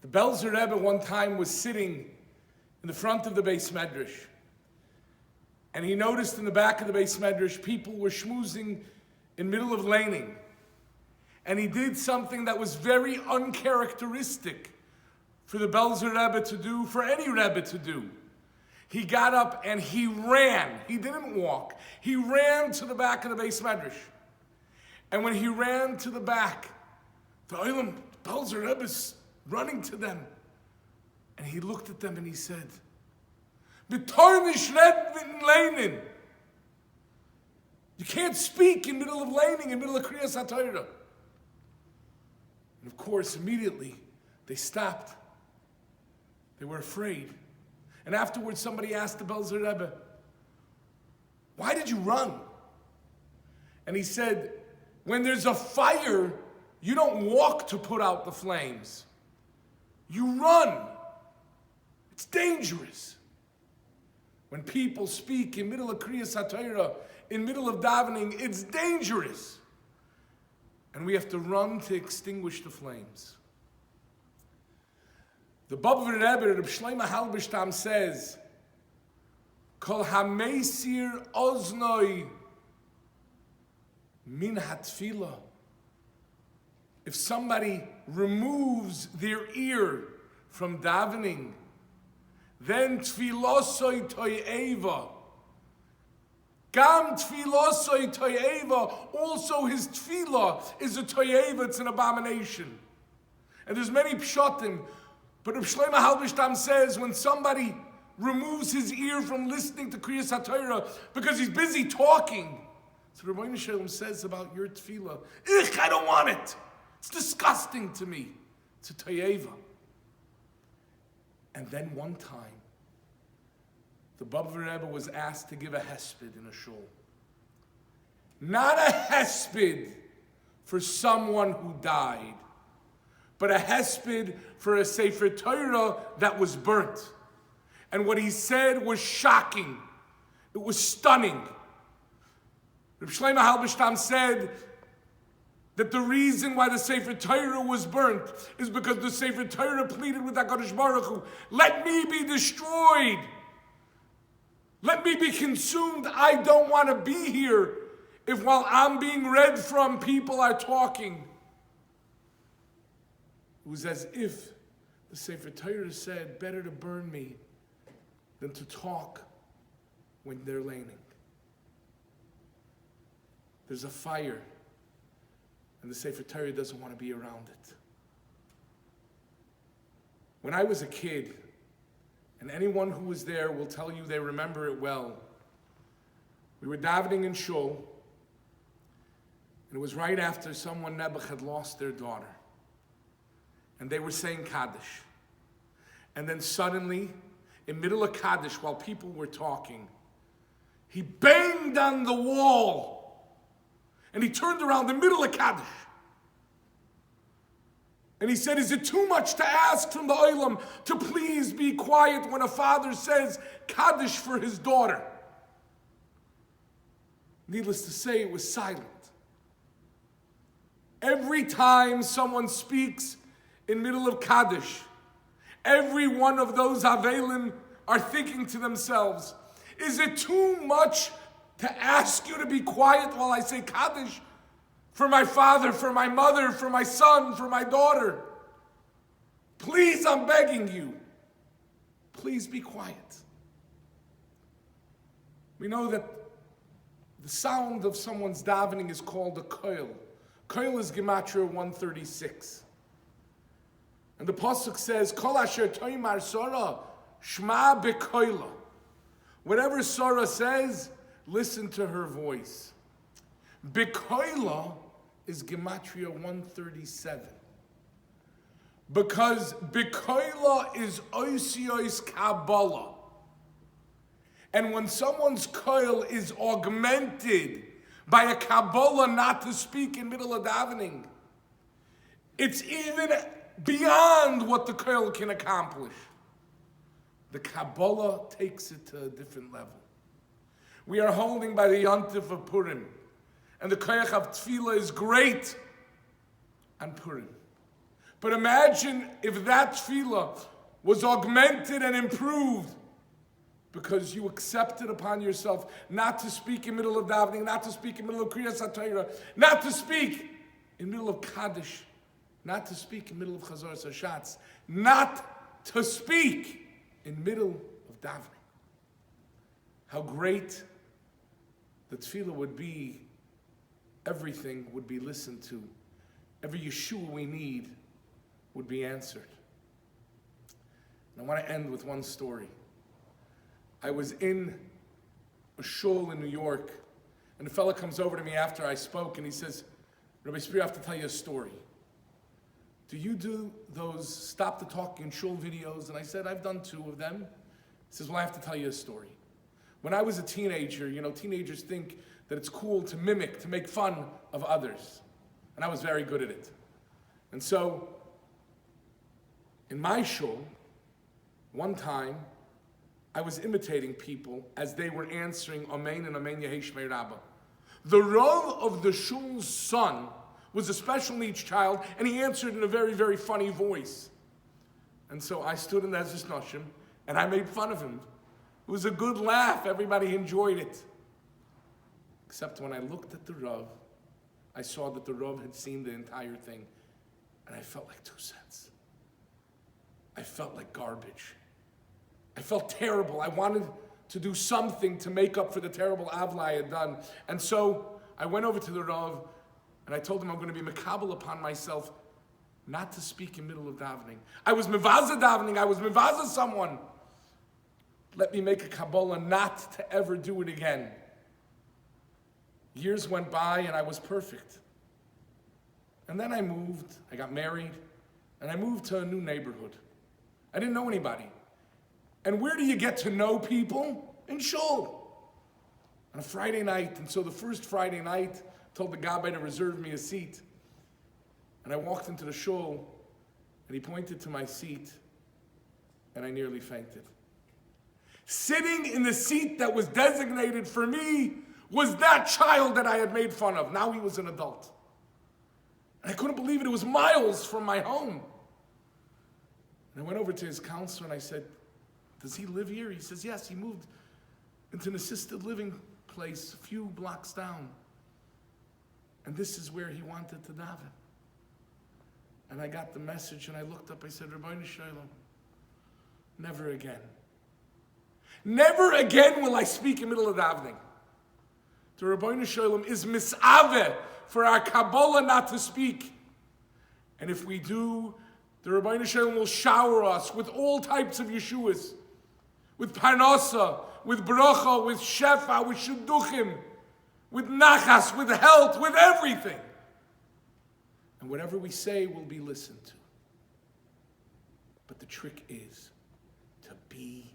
The Belzer Rebbe one time was sitting in the front of the Beis Medrash, and he noticed in the back of the Beis Medrash people were schmoozing in middle of laning. And he did something that was very uncharacteristic for the Belzer Rebbe to do, for any Rebbe to do. He got up and he ran. He didn't walk. He ran to the back of the Beis Medrash. And when he ran to the back, the Olam Belzer Rebbe's running to them. And he looked at them and he said, "B'tornish red leinin." You can't speak in middle of laning, in middle of Kriyas HaTorah. And of course, immediately, they stopped. They were afraid. And afterwards, somebody asked the Belzer Rebbe, "Why did you run?" And he said, "When there's a fire, you don't walk to put out the flames. You run. It's dangerous." When people speak in middle of Kriyas HaTorah, in middle of davening, it's dangerous. And we have to run to extinguish the flames. The Baba Rebbe, Reb Shlomo Halberstam says, "Kol hameisir oznoi min hatfila." If somebody removes their ear from davening, then tfilosoi toyeva. Gam tfilosoi toyeva, also his tefillah is a toyeva, it's an abomination. And there's many pshatim, but Reb Shlomo Halberstam says when somebody removes his ear from listening to Kriyas HaTorah because he's busy talking, so Rabbi Yechiel says about your tefillah, I don't want it. It's disgusting to me. It's a toyeva. And then one time, the Baba Rebbe was asked to give a hesped in a shul. Not a hesped for someone who died, but a hesped for a Sefer Torah that was burnt. And what he said was shocking. It was stunning. Reb Shlomo Halberstam said that the reason why the Sefer Torah was burnt is because the Sefer Torah pleaded with HaKadosh Baruch Hu, "Let me be destroyed. Let me be consumed. I don't want to be here if while I'm being read from, people are talking." It was as if the Sefer Torah said, better to burn me than to talk when they're laning. There's a fire, and the Sefer Torah doesn't want to be around it. When I was a kid, and anyone who was there will tell you they remember it well, we were davening in Shul, and it was right after someone, Nebuch, had lost their daughter. And they were saying Kaddish. And then suddenly, in middle of Kaddish, while people were talking, he banged on the wall. And he turned around in the middle of Kaddish. And he said, "Is it too much to ask from the Olam to please be quiet when a father says Kaddish for his daughter?" Needless to say, it was silent. Every time someone speaks in middle of Kaddish, every one of those Avelim are thinking to themselves, is it too much to ask you to be quiet while I say Kaddish for my father, for my mother, for my son, for my daughter? Please, I'm begging you, please be quiet. We know that the sound of someone's davening is called a koil. Koil is Gematria 136. And the Pasuk says, Kol asher toimar Sora, shma bekoila. Whatever Sora says, listen to her voice. Bekoila is Gematria 137. Because bekoila is oisios Kabbalah. And when someone's koil is augmented by a Kabbalah not to speak in middle of davening, it's even beyond what the koil can accomplish. The Kabbalah takes it to a different level. We are holding by the Yontif of Purim, and the koyach of Tefillah is great on Purim. But imagine if that tefillah was augmented and improved because you accepted upon yourself not to speak in middle of davening, not to speak in middle of kriyas HaTorah, not to speak in middle of Kaddish, not to speak in middle of Chazoras HaShatz, not to speak in middle of davening. How great the tefillah would be, everything would be listened to, every Yeshua we need would be answered. And I want to end with one story. I was in a shul in New York, and a fella comes over to me after I spoke, and he says, Rabbi Spero, I have to tell you a story. Do you do those stop the talking shul videos? And I said, I've done 2 of them. He says, well, I have to tell you a story. When I was a teenager, teenagers think that it's cool to mimic, to make fun of others. And I was very good at it. And so, in my shul, one time, I was imitating people as they were answering Amen and Amen Yehi Shmei Rabbah. The Rav of the shul's son was a special needs child, and he answered in a very, very funny voice. And so I stood in the Ezras Noshim, and I made fun of him. It was a good laugh. Everybody enjoyed it. Except when I looked at the Rav, I saw that the Rav had seen the entire thing, and I felt like 2 cents. I felt like garbage. I felt terrible. I wanted to do something to make up for the terrible avla I had done. And so I went over to the Rav, and I told him I'm going to be mekabel upon myself not to speak in middle of davening. I was mevaza davening. I was mevaza someone. Let me make a Kabbalah not to ever do it again. Years went by and I was perfect. And then I moved, I got married, and I moved to a new neighborhood. I didn't know anybody. And where do you get to know people? In shul. On a Friday night. And so the first Friday night, I told the Gabbai to reserve me a seat. And I walked into the shul, and he pointed to my seat, and I nearly fainted. Sitting in the seat that was designated for me was that child that I had made fun of. Now he was an adult. And I couldn't believe it. It was miles from my home. And I went over to his counselor and I said, does he live here? He says, yes, he moved into an assisted living place a few blocks down. And this is where he wanted to daven. And I got the message and I looked up, I said, Rabbi Shalom, never again. Never again will I speak in the middle of davening. The Rabbi Shalom is misaveh for our Kabbalah not to speak. And if we do, the Rabbi Shalom will shower us with all types of Yeshuas, with Parnasa, with Bracha, with Shefa, with Shidduchim, with Nachas, with health, with everything. And whatever we say will be listened to. But the trick is to be